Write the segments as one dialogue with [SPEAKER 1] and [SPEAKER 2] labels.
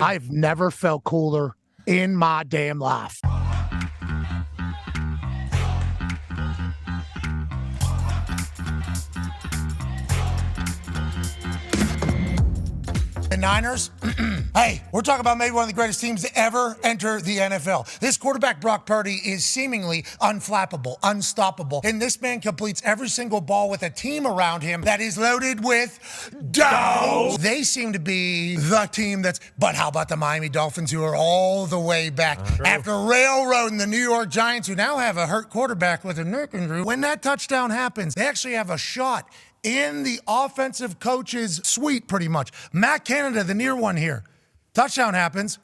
[SPEAKER 1] I've never felt cooler in my damn life. The Niners, hey, we're talking about maybe one of the greatest teams to ever enter the NFL. This quarterback, Brock Purdy, is seemingly unflappable, unstoppable, and this man completes every single ball with a team around him that is loaded with dough. They seem to be the team but how about the Miami Dolphins, who are all the way back after railroading the New York Giants, who now have a hurt quarterback with a neck injury. When that touchdown happens, they actually have a shot in the offensive coach's suite, pretty much. Matt Canada, the near one here. Touchdown happens.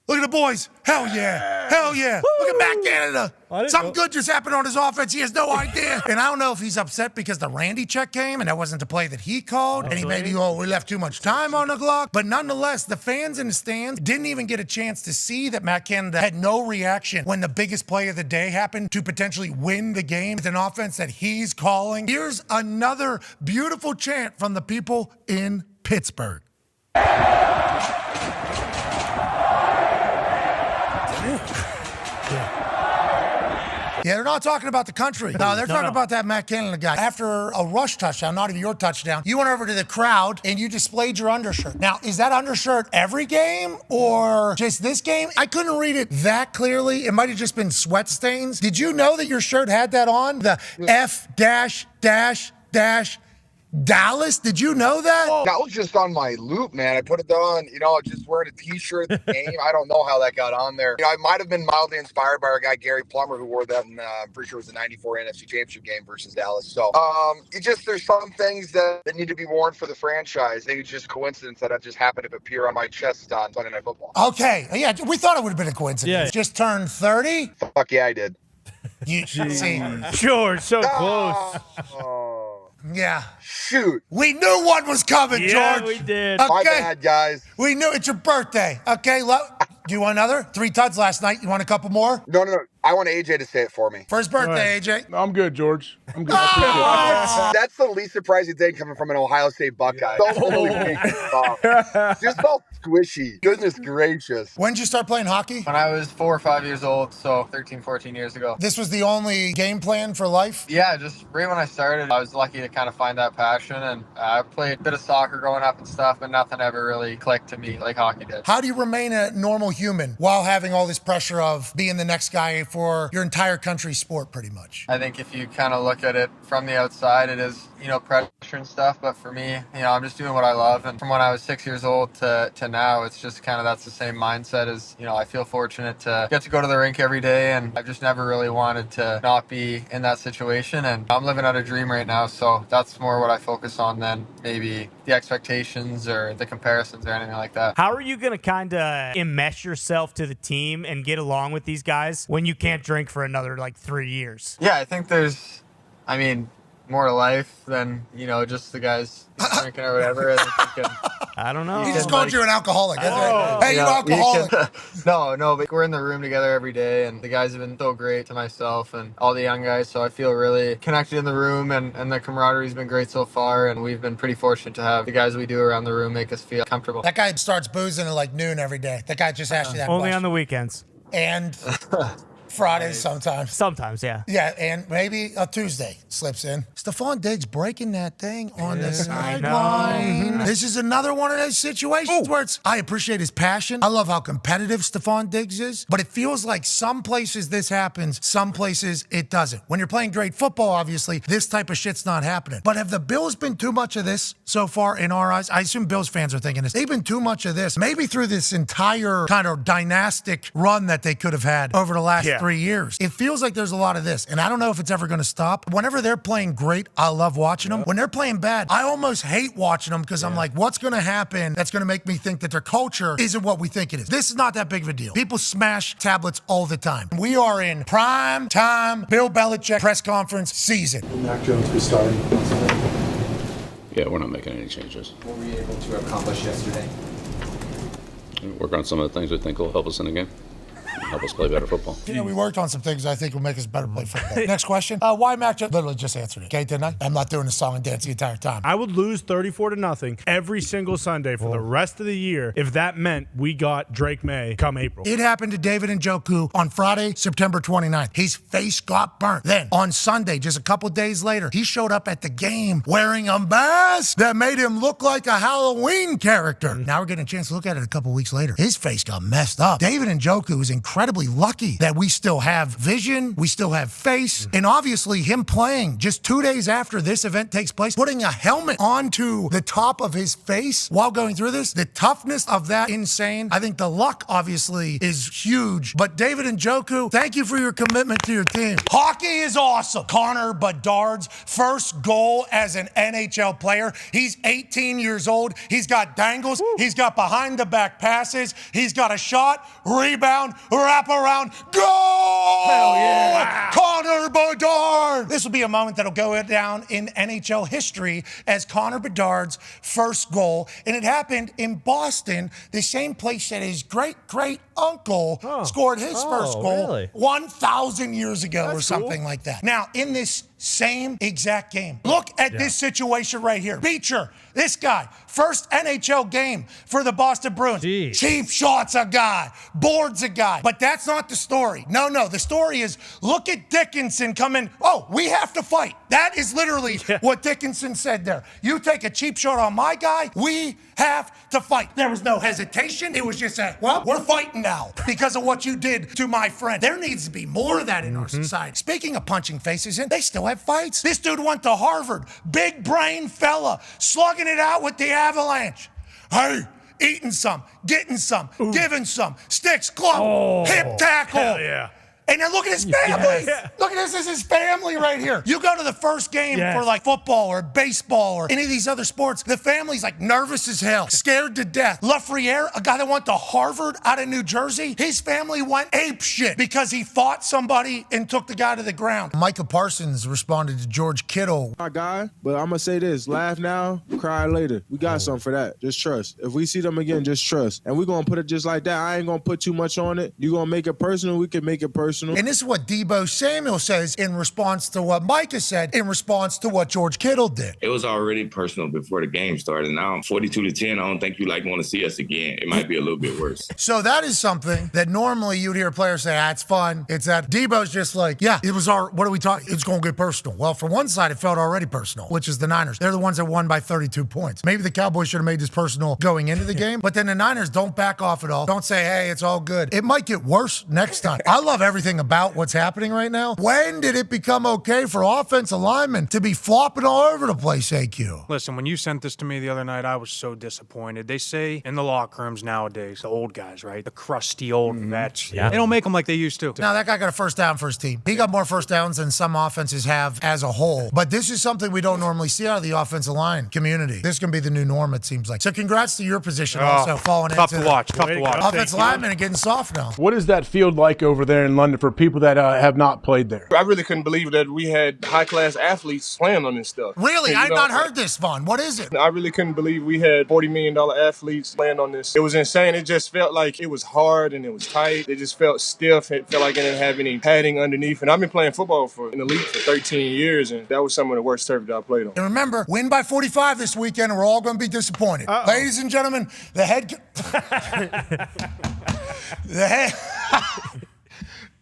[SPEAKER 1] Look at the boys. Hell yeah. Hell yeah. Woo! Look at Matt Canada. Something good just happened on his offense. He has no idea. And I don't know if he's upset because the Randy check came and that wasn't the play that he called. And he maybe, we left too much time on the clock. But nonetheless, the fans in the stands didn't even get a chance to see that Matt Canada had no reaction when the biggest play of the day happened to potentially win the game with an offense that he's calling. Here's another beautiful chant from the people in Pittsburgh. Yeah, they're not talking about the country. No, they're talking about that Matt Canada guy. After a rush touchdown, not even your touchdown, you went over to the crowd and you displayed your undershirt. Now, is that undershirt every game or just this game? I couldn't read it that clearly. It might have just been sweat stains. Did you know that your shirt had that on? The Dallas, did you know that?
[SPEAKER 2] That was just on my loop, man. I put it on, just wearing a t-shirt at the game. I don't know how that got on there. I might have been mildly inspired by our guy, Gary Plummer, who wore that in, I'm pretty sure it was the 94 NFC Championship game versus Dallas. So, there's some things that need to be worn for the franchise. I think it's just coincidence that I just happened to appear on my chest on Sunday Night Football.
[SPEAKER 1] Okay. Yeah, we thought it would have been a coincidence. Yeah. Just turned 30?
[SPEAKER 2] Fuck yeah, I did.
[SPEAKER 1] You see.
[SPEAKER 3] George, so close.
[SPEAKER 1] Yeah.
[SPEAKER 2] Shoot.
[SPEAKER 1] We knew one was coming, George.
[SPEAKER 3] Yeah, we did.
[SPEAKER 1] Okay.
[SPEAKER 2] My bad, guys.
[SPEAKER 1] We knew it's your birthday. Okay, do you want another? 3 tuds last night. You want a couple more?
[SPEAKER 2] No. I want AJ to say it for me.
[SPEAKER 1] For his birthday, AJ.
[SPEAKER 4] No, I'm good, George. I'm good.
[SPEAKER 2] That's the least surprising thing coming from an Ohio State Buckeye. Just all squishy. Goodness gracious.
[SPEAKER 1] When did you start playing hockey?
[SPEAKER 5] When I was 4 or 5 years old, so 13, 14 years ago.
[SPEAKER 1] This was the only game plan for life?
[SPEAKER 5] Yeah, just right when I started, I was lucky to kind of find that passion, and I played a bit of soccer growing up and stuff, but nothing ever really clicked to me like hockey did.
[SPEAKER 1] How do you remain a normal human while having all this pressure of being the next guy for your entire country's sport, pretty much?
[SPEAKER 5] I think if you kind of look at it from the outside, it is, pressure and stuff. But for me, I'm just doing what I love. And from when I was 6 years old to now, it's just kind of that's the same mindset as, I feel fortunate to get to go to the rink every day. And I've just never really wanted to not be in that situation. And I'm living out a dream right now. So that's more what I focus on than maybe the expectations or the comparisons or anything like that.
[SPEAKER 3] How are you going to kind of enmesh yourself to the team and get along with these guys when you can't drink for another 3 years?
[SPEAKER 5] Yeah, I think there's, more to life than, just the guys drinking or whatever.
[SPEAKER 3] I don't know.
[SPEAKER 1] He just called you an alcoholic. Hey, you alcoholic.
[SPEAKER 5] No, but we're in the room together every day, and the guys have been so great to myself and all the young guys, so I feel really connected in the room, and the camaraderie's been great so far, and we've been pretty fortunate to have the guys we do around the room make us feel comfortable.
[SPEAKER 1] That guy starts boozing at noon every day. That guy just asked you that
[SPEAKER 3] Only
[SPEAKER 1] question.
[SPEAKER 3] on the weekends.
[SPEAKER 1] And Fridays sometimes.
[SPEAKER 3] Sometimes, yeah.
[SPEAKER 1] Yeah, and maybe a Tuesday slips in. Stephon Diggs breaking that thing on the sideline. This is another one of those situations where I appreciate his passion. I love how competitive Stephon Diggs is, but it feels like some places this happens, some places it doesn't. When you're playing great football, obviously, this type of shit's not happening. But have the Bills been too much of this so far in our eyes? I assume Bills fans are thinking this. They've been too much of this, maybe through this entire kind of dynastic run that they could have had over the last 3 years. It feels like there's a lot of this, and I don't know if it's ever going to stop. Whenever they're playing great, I love watching them. When they're playing bad, I almost hate watching them because I'm like, what's going to happen that's going to make me think that their culture isn't what we think it is? This is not that big of a deal. People smash tablets all the time. We are in prime time Bill Belichick press conference season.
[SPEAKER 6] Will Mac Jones be starting on Sunday?
[SPEAKER 7] Yeah, we're not making any changes.
[SPEAKER 6] What were you able to accomplish yesterday?
[SPEAKER 7] Work on some of the things we think will help us in the game. help us play better football.
[SPEAKER 1] We worked on some things I think will make us better play football. Next question. Why Mac Jones? Literally just answered it. Okay, didn't I? I'm not doing a song and dance the entire time.
[SPEAKER 4] I would lose 34-0 every single Sunday for the rest of the year if that meant we got Drake May come April.
[SPEAKER 1] It happened to David Njoku on Friday, September 29th. His face got burnt. Then on Sunday, just a couple days later, he showed up at the game wearing a mask that made him look like a Halloween character. Now we're getting a chance to look at it a couple weeks later. His face got messed up. David Njoku is incredibly lucky that we still have vision, we still have face, and obviously him playing just 2 days after this event takes place, putting a helmet onto the top of his face while going through this, the toughness of that, insane. I think the luck obviously is huge, but David Njoku, thank you for your commitment to your team. Hockey is awesome. Connor Bedard's first goal as an NHL player. He's 18 years old. He's got dangles. Woo. He's got behind the back passes. He's got a shot, rebound, wrap around, goal!
[SPEAKER 4] Hell yeah.
[SPEAKER 1] Connor Bedard. This will be a moment that'll go down in NHL history as Connor Bedard's first goal. And it happened in Boston, the same place that his great-great-uncle scored his first goal 1,000 years ago or something like that. Now, in this same exact game, look at this situation right here. Beecher, this guy, first NHL game for the Boston Bruins.
[SPEAKER 8] Jeez.
[SPEAKER 1] Cheap shots a guy, boards a guy. But that's not the story. No, the story is look at Dickinson coming. Oh, we have to fight. That is literally what Dickinson said there. You take a cheap shot on my guy, we have to fight. There was no hesitation. It was just we're fighting now because of what you did to my friend. There needs to be more of that in our society. Speaking of punching faces in, they still have fights. This dude went to Harvard, big brain fella, slugging it out with the Avalanche. Hey, eating some, getting some, giving some, sticks, glove, hip tackle.
[SPEAKER 4] Hell yeah.
[SPEAKER 1] And then look at his family. Look at this is his family right here. You go to the first game for like football or baseball or any of these other sports, the family's like nervous as hell, scared to death. Lafreniere, a guy that went to Harvard out of New Jersey, his family went ape shit because he fought somebody and took the guy to the ground. Micah Parsons responded to George Kittle.
[SPEAKER 9] My guy, but I'm going to say this, laugh now, cry later. We got something for that. Just trust. If we see them again, just trust. And we're going to put it just like that. I ain't going to put too much on it. You're going to make it personal, we can make it personal. And
[SPEAKER 1] this is what Deebo Samuel says in response to what Micah said, in response to what George Kittle did.
[SPEAKER 10] It was already personal before the game started. Now, 42-10, I don't think you want to see us again. It might be a little bit worse.
[SPEAKER 1] So that is something that normally you'd hear players say, it's fun. It's that Deebo's just like, it was what are we talking? It's going to get personal. Well, for one side, it felt already personal, which is the Niners. They're the ones that won by 32 points. Maybe the Cowboys should have made this personal going into the game, but then the Niners don't back off at all. Don't say, hey, it's all good. It might get worse next time. I love everything about what's happening right now. When did it become okay for offensive linemen to be flopping all over the place, AQ?
[SPEAKER 8] Listen, when you sent this to me the other night, I was so disappointed. They say in the locker rooms nowadays, the old guys, right? The crusty old vets. Yeah. They don't make them like they used to.
[SPEAKER 1] Now, that guy got a first down for his team. He got more first downs than some offenses have as a whole. But this is something we don't normally see out of the offensive line community. This can be the new norm, it seems like. So congrats to your position also falling
[SPEAKER 8] tough
[SPEAKER 1] into
[SPEAKER 8] to watch. Tough to watch.
[SPEAKER 1] Offensive linemen are getting soft now.
[SPEAKER 4] What is that field like over there in London for people that have not played there?
[SPEAKER 11] I really couldn't believe that we had high-class athletes playing on this stuff.
[SPEAKER 1] Really? I've not heard this, Vaughn. What is it?
[SPEAKER 11] I really couldn't believe we had $40 million athletes playing on this. It was insane. It just felt like it was hard and it was tight. It just felt stiff. It felt like it didn't have any padding underneath. And I've been playing football in the league for 13 years, and that was some of the worst turf that I played on.
[SPEAKER 1] And remember, win by 45 this weekend, and we're all going to be disappointed. Ladies and gentlemen, the head...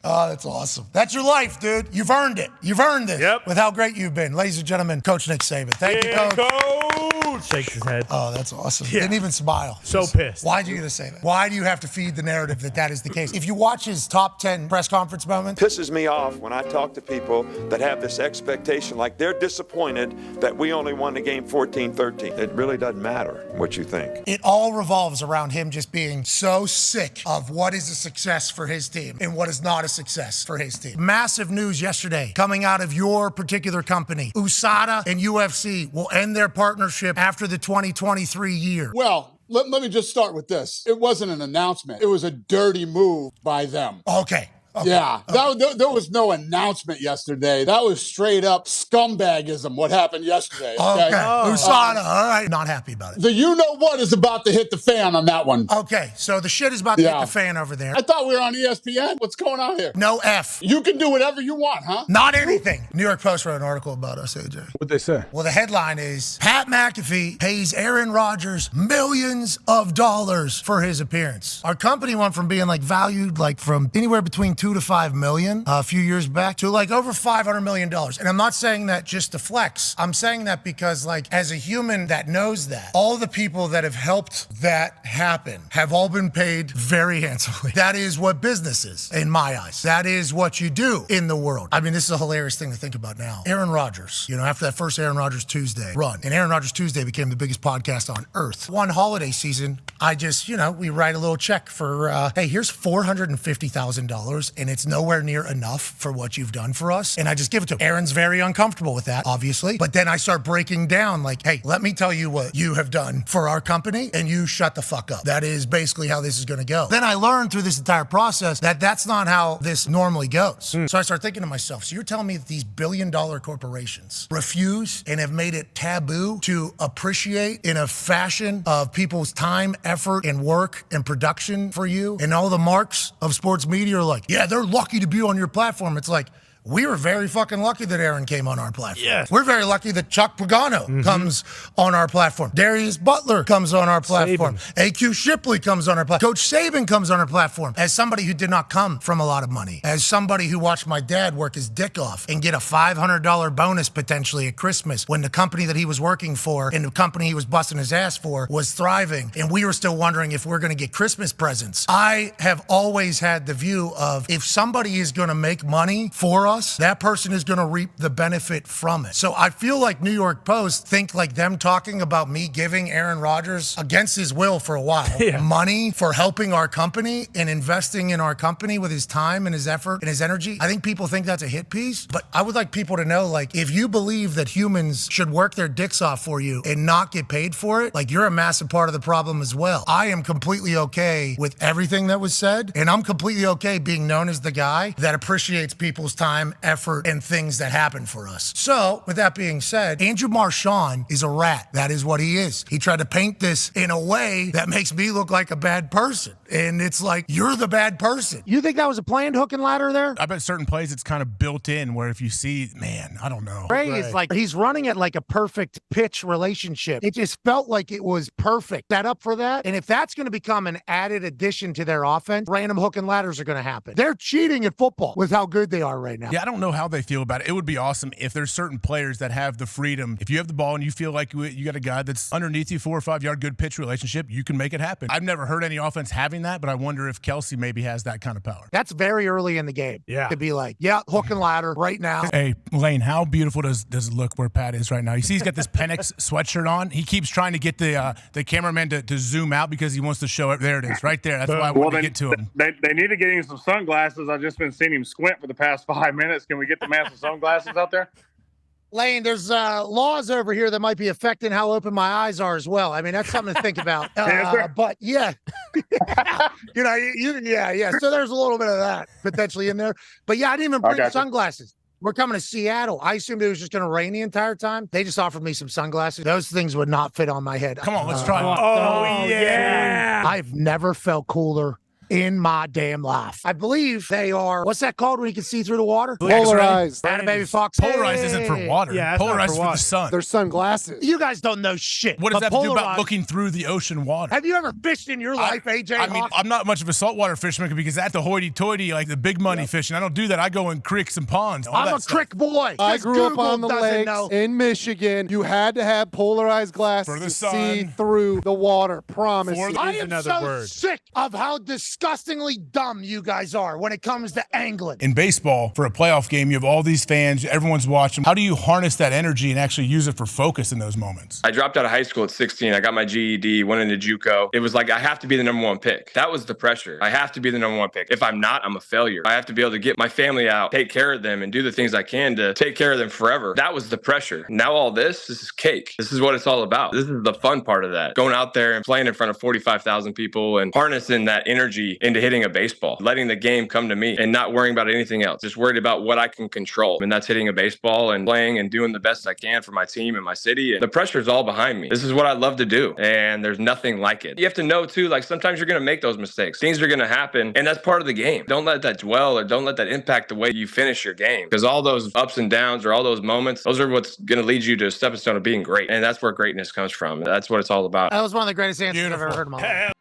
[SPEAKER 1] Oh, that's awesome. That's your life, dude. You've earned it. You've earned it with how great you've been. Ladies and gentlemen, Coach Nick Saban. Thank you, Coach.
[SPEAKER 3] Shakes his head.
[SPEAKER 1] Oh, that's awesome. Didn't even smile.
[SPEAKER 4] So pissed.
[SPEAKER 1] Why are you going to say that? Why do you have to feed the narrative that is the case? If you watch his top 10 press conference moments.
[SPEAKER 12] Pisses me off when I talk to people that have this expectation, like they're disappointed that we only won the game 14-13. It really doesn't matter what you think.
[SPEAKER 1] It all revolves around him just being so sick of what is a success for his team and what is not a success for his team. Massive news yesterday coming out of your particular company. USADA and UFC will end their partnership after the 2023 year.
[SPEAKER 13] Well, let me just start with this. It wasn't an announcement. It was a dirty move by them.
[SPEAKER 1] Okay. Okay.
[SPEAKER 13] Yeah, there was no announcement yesterday. That was straight up scumbagism, what happened yesterday.
[SPEAKER 1] Okay. USADA, all right. Not happy about it.
[SPEAKER 13] The you-know-what is about to hit the fan on that one.
[SPEAKER 1] Okay, so the shit is about to hit the fan over there.
[SPEAKER 13] I thought we were on ESPN. What's going on here?
[SPEAKER 1] No F.
[SPEAKER 13] You can do whatever you want, huh?
[SPEAKER 1] Not anything. New York Post wrote an article about us, AJ.
[SPEAKER 4] What'd they say?
[SPEAKER 1] Well, the headline is, Pat McAfee pays Aaron Rodgers millions of dollars for his appearance. Our company went from being valued from anywhere between $2 to $5 million a few years back to over $500 million. And I'm not saying that just to flex. I'm saying that because as a human that knows that, all the people that have helped that happen have all been paid very handsomely. That is what business is in my eyes. That is what you do in the world. I mean, this is a hilarious thing to think about now. Aaron Rodgers, after that first Aaron Rodgers Tuesday run, and Aaron Rodgers Tuesday became the biggest podcast on earth. One holiday season, I just, we write a little check for, hey, here's $450,000 and it's nowhere near enough for what you've done for us. And I just give it to him. Aaron's very uncomfortable with that, obviously. But then I start breaking down hey, let me tell you what you have done for our company and you shut the fuck up. That is basically how this is going to go. Then I learned through this entire process that that's not how this normally goes. So I start thinking to myself, so you're telling me that these billion-dollar corporations refuse and have made it taboo to appreciate in a fashion of people's time, effort, and work and production for you? And all the marks of sports media are yeah, they're lucky to be on your platform. It's we were very fucking lucky that Aaron came on our platform. Yes. We're very lucky that Chuck Pagano comes on our platform. Darius Butler comes on our platform. AQ Shipley comes on our platform. Coach Saban comes on our platform. As somebody who did not come from a lot of money, as somebody who watched my dad work his dick off and get a $500 bonus potentially at Christmas when the company that he was working for and the company he was busting his ass for was thriving, and we were still wondering if we're going to get Christmas presents. I have always had the view of if somebody is going to make money for us, that person is going to reap the benefit from it. So I feel like New York Post think them talking about me giving Aaron Rodgers against his will for a while money for helping our company and investing in our company with his time and his effort and his energy. I think people think that's a hit piece, but I would like people to know if you believe that humans should work their dicks off for you and not get paid for it, you're a massive part of the problem as well. I am completely okay with everything that was said, and I'm completely okay being known as the guy that appreciates people's time, effort, and things that happen for us. So, with that being said, Andrew Marchand is a rat. That is what he is. He tried to paint this in a way that makes me look like a bad person. And it's you're the bad person. You think that was a planned hook and ladder there?
[SPEAKER 14] I bet certain plays it's kind of built in where if you see, I don't know.
[SPEAKER 1] Ray is he's running at a perfect pitch relationship. It just felt like it was perfect. Set up for that. And if that's going to become an added addition to their offense, random hook and ladders are going to happen. They're cheating at football with how good they are right now.
[SPEAKER 14] Yeah, I don't know how they feel about it. It would be awesome if there's certain players that have the freedom. If you have the ball and you feel like you got a guy that's underneath you, 4 or 5 yard good pitch relationship, you can make it happen. I've never heard any offense having that, but I wonder if Kelsey maybe has that kind of power.
[SPEAKER 1] That's very early in the game. Yeah. To be hook and ladder right now.
[SPEAKER 14] Hey, Lane, how beautiful does it look where Pat is right now? You see he's got this Penix sweatshirt on. He keeps trying to get the cameraman to zoom out because he wants to show it. There it is, right there. That's why I want to get to him.
[SPEAKER 15] They need to get him some sunglasses. I've just been seeing him squint for the past 5 minutes. Can we get the man some sunglasses out there?
[SPEAKER 1] Lane, there's laws over here that might be affecting how open my eyes are as well. I mean, that's something to think about. But yeah, yeah. So there's a little bit of that potentially in there. But yeah, I didn't even bring sunglasses. We're coming to Seattle. I assumed it was just going to rain the entire time. They just offered me some sunglasses. Those things would not fit on my head.
[SPEAKER 14] Come on, let's try it.
[SPEAKER 1] Oh, yeah. I've never felt cooler in my damn life. I believe they are, what's that called when you can see through the water?
[SPEAKER 16] Polarized.
[SPEAKER 1] That baby fox.
[SPEAKER 14] Polarized isn't for water. Yeah, polarized for the sun.
[SPEAKER 16] They're sunglasses.
[SPEAKER 1] You guys don't know shit.
[SPEAKER 14] What does that have to do about looking through the ocean water?
[SPEAKER 1] Have you ever fished in your life, AJ?
[SPEAKER 14] I mean, I'm not much of a saltwater fisherman because that's the hoity-toity, the big money fishing. I don't do that. I go in creeks and ponds.
[SPEAKER 1] I'm a creek boy.
[SPEAKER 16] I grew up on the lakes in Michigan. You had to have polarized glasses to see through the water. Promise.
[SPEAKER 1] I am so sick of how disgustingly dumb you guys are when it comes to angling.
[SPEAKER 14] In baseball, for a playoff game, you have all these fans, everyone's watching. How do you harness that energy and actually use it for focus in those moments?
[SPEAKER 17] I dropped out of high school at 16. I got my GED, went into JUCO. It was I have to be the number one pick. That was the pressure. I have to be the number one pick. If I'm not, I'm a failure. I have to be able to get my family out, take care of them, and do the things I can to take care of them forever. That was the pressure. Now all this is cake. This is what it's all about. This is the fun part of that. Going out there and playing in front of 45,000 people and harnessing that energy energy into hitting a baseball, letting the game come to me and not worrying about anything else, just worried about what I can control. And that's hitting a baseball and playing and doing the best I can for my team and my city. And the pressure is all behind me. This is what I love to do. And there's nothing like it. You have to know too, like sometimes you're going to make those mistakes. Things are going to happen. And that's part of the game. Don't let that dwell or don't let that impact the way you finish your game. Because all those ups and downs or all those moments, those are what's going to lead you to a stepping stone of being great. And that's where greatness comes from. That's what it's all about.
[SPEAKER 1] That was one of the greatest answers I've ever heard in my life.